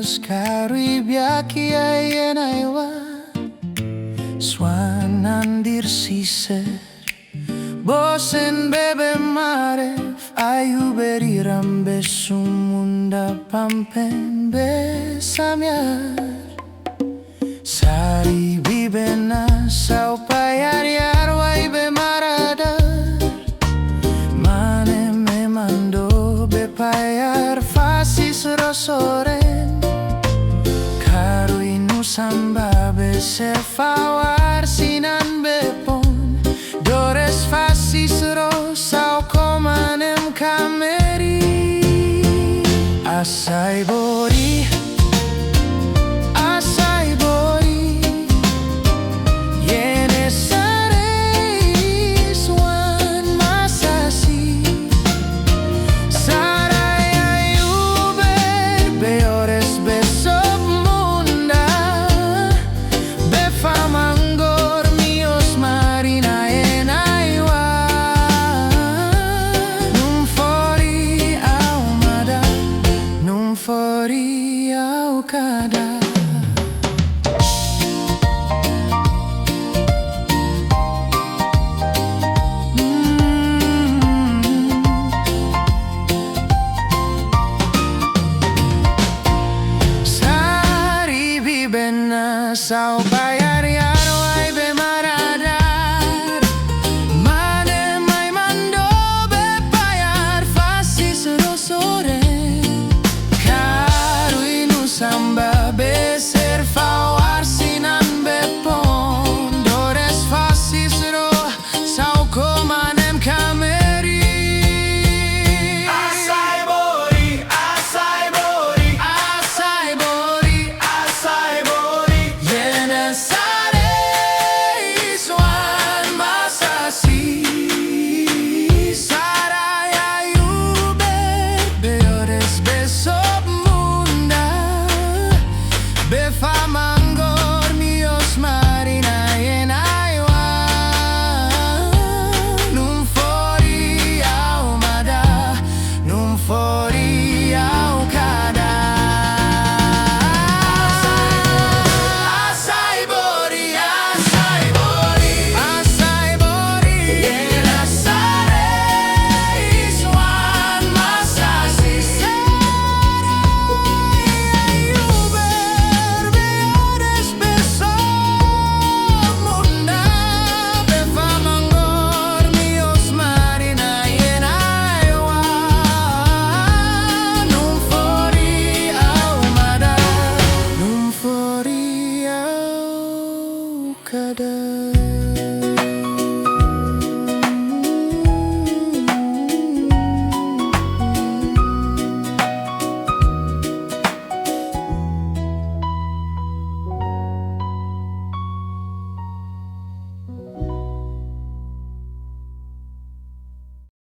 Dios Caribbeaki ayenaiwa Swanan dirsiser Bosen bebe maref Ayuberi rambe sumunda pampen besamiar Sari bibena sau payar yar waibe maradar Mane me mando be payar fasis rosoren Karui nusamba be se fawar sinan bepon Dores fasis rosau komanem kameri Asai bori Sao bayar yaro ay be maradar Mane may mando be payar fasis rosore Karui nusamba be ser fawar sinan be pon Dores fasis ro sao komanem kameri Asai bori, asai bori, asai bori, asai bori Num fori